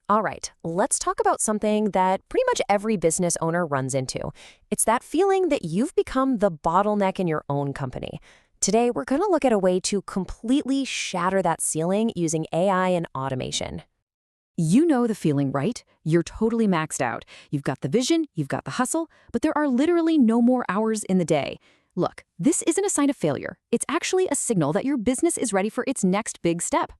All right, let's talk about something that pretty much every business owner runs into. It's that feeling that you've become the bottleneck in your own company. Today, we're going to look at a way to completely shatter that ceiling using AI and automation. You know the feeling, right? You're totally maxed out. You've got the vision, you've got the hustle, but there are literally no more hours in the day. Look, this isn't a sign of failure. It's actually a signal that your business is ready for its next big step.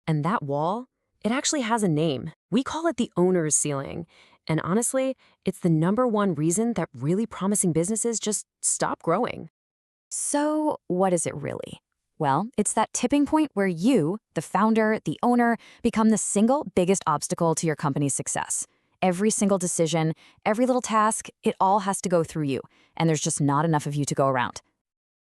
And that wall, it actually has a name. We call it the owner's ceiling. And honestly, it's the #1 reason that really promising businesses just stop growing. So, what is it really? Well, it's that tipping point where you, the founder, the owner, become the single biggest obstacle to your company's success. Every single decision, every little task, it all has to go through you, and there's just not enough of you to go around.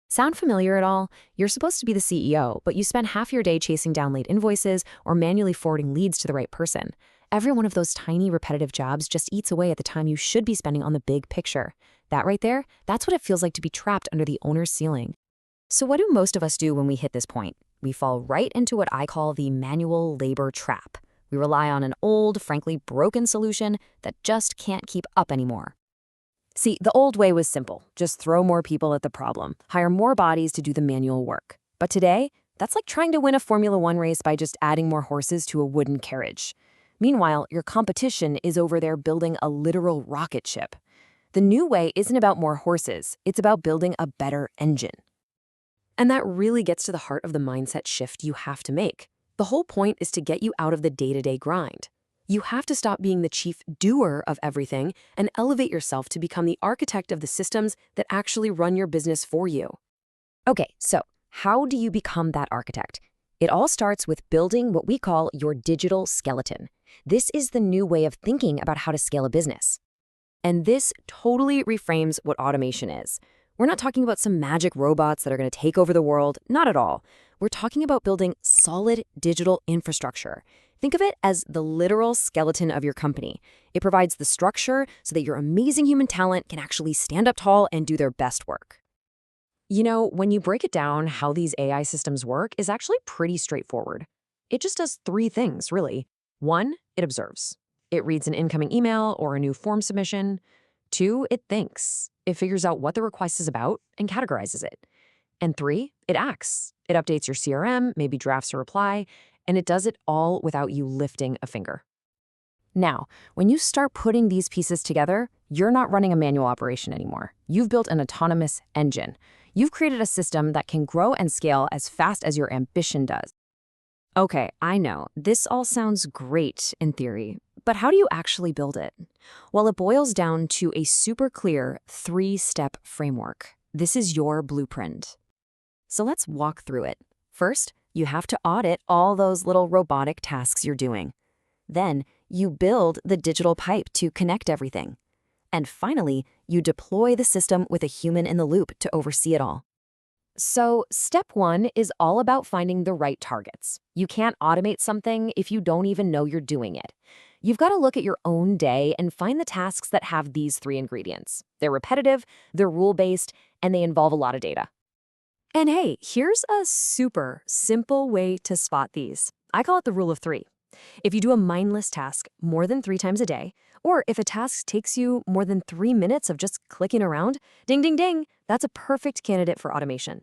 Sound familiar at all? You're supposed to be the CEO, but you spend half your day chasing down late invoices or manually forwarding leads to the right person. Every one of those tiny repetitive jobs just eats away at the time you should be spending on the big picture. That right there, that's what it feels like to be trapped under the owner's ceiling. So what do most of us do when we hit this point? We fall right into what I call the manual labor trap. We rely on an old, frankly broken solution that just can't keep up anymore. See, the old way was simple. Just throw more people at the problem, hire more bodies to do the manual work. But today, that's like trying to win a Formula One race by just adding more horses to a wooden carriage. Meanwhile, your competition is over there building a literal rocket ship. The new way isn't about more horses, it's about building a better engine. And that really gets to the heart of the mindset shift you have to make. The whole point is to get you out of the day-to-day grind. You have to stop being the chief doer of everything and elevate yourself to become the architect of the systems that actually run your business for you. Okay, so how do you become that architect? It all starts with building what we call your digital skeleton. This is the new way of thinking about how to scale a business. And this totally reframes what automation is. We're not talking about some magic robots that are going to take over the world, not at all. We're talking about building solid digital infrastructure. Think of it as the literal skeleton of your company. It provides the structure so that your amazing human talent can actually stand up tall and do their best work. You know, when you break it down, how these AI systems work is actually pretty straightforward. It just does 3 things, really. 1, it observes. It reads an incoming email or a new form submission. 2, it thinks. It figures out what the request is about and categorizes it. And 3, it acts. It updates your CRM, maybe drafts a reply, and it does it all without you lifting a finger. Now, when you start putting these pieces together, you're not running a manual operation anymore. You've built an autonomous engine. You've created a system that can grow and scale as fast as your ambition does. Okay, I know, this all sounds great in theory, but how do you actually build it? Well, it boils down to a super clear 3-step framework. This is your blueprint. So let's walk through it. First, you have to audit all those little robotic tasks you're doing. Then, you build the digital pipe to connect everything. And finally, you deploy the system with a human in the loop to oversee it all. So, step 1 is all about finding the right targets. You can't automate something if you don't even know you're doing it. You've got to look at your own day and find the tasks that have these 3 ingredients. They're repetitive, they're rule-based, and they involve a lot of data. And hey, here's a super simple way to spot these. I call it the rule of 3. If you do a mindless task more than 3 times a day, or if a task takes you more than 3 minutes of just clicking around, ding, ding, ding, that's a perfect candidate for automation.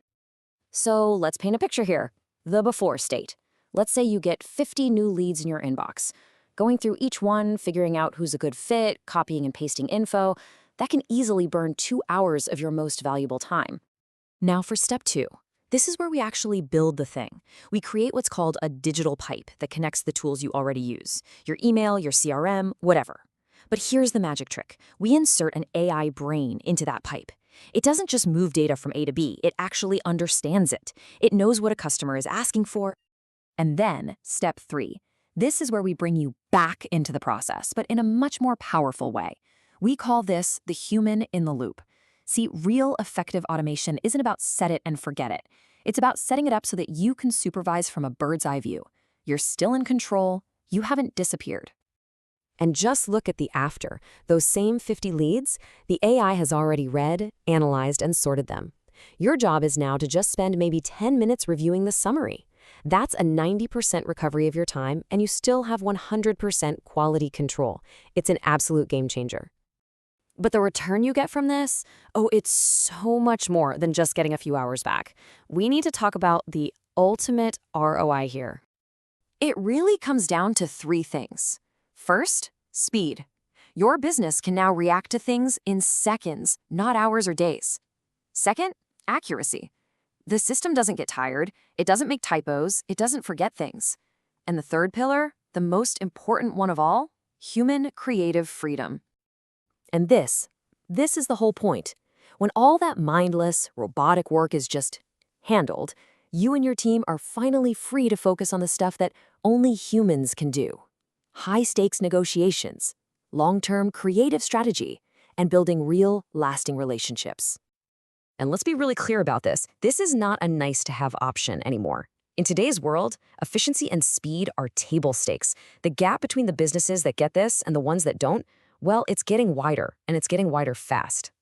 So let's paint a picture here. The before state. Let's say you get 50 new leads in your inbox. Going through each one, figuring out who's a good fit, copying and pasting info, that can easily burn 2 hours of your most valuable time. Now for step 2. This is where we actually build the thing. We create what's called a digital pipe that connects the tools you already use, your email, your CRM, whatever. But here's the magic trick. We insert an AI brain into that pipe. It doesn't just move data from A to B, it actually understands it. It knows what a customer is asking for. And then, step 3. This is where we bring you back into the process, but in a much more powerful way. We call this the human in the loop. See, real effective automation isn't about set it and forget it. It's about setting it up so that you can supervise from a bird's eye view. You're still in control, you haven't disappeared. And just look at the after. Those same 50 leads, the AI has already read, analyzed, and sorted them. Your job is now to just spend maybe 10 minutes reviewing the summary. That's a 90% recovery of your time, and you still have 100% quality control. It's an absolute game changer. But the return you get from this, oh, it's so much more than just getting a few hours back. We need to talk about the ultimate ROI here. It really comes down to three things. First, speed. Your business can now react to things in seconds, not hours or days. Second, accuracy. The system doesn't get tired, it doesn't make typos, it doesn't forget things. And the third pillar, the most important one of all, human creative freedom. And this is the whole point. When all that mindless, robotic work is just handled, you and your team are finally free to focus on the stuff that only humans can do. High-stakes negotiations, long-term creative strategy, and building real, lasting relationships. And let's be really clear about this. This is not a nice-to-have option anymore. In today's world, efficiency and speed are table stakes. The gap between the businesses that get this and the ones that don't, well, it's getting wider, and it's getting wider fast.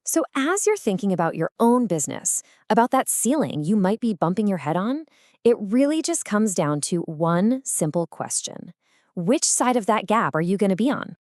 So as you're thinking about your own business, about that ceiling you might be bumping your head on, it really just comes down to one simple question. Which side of that gap are you going to be on?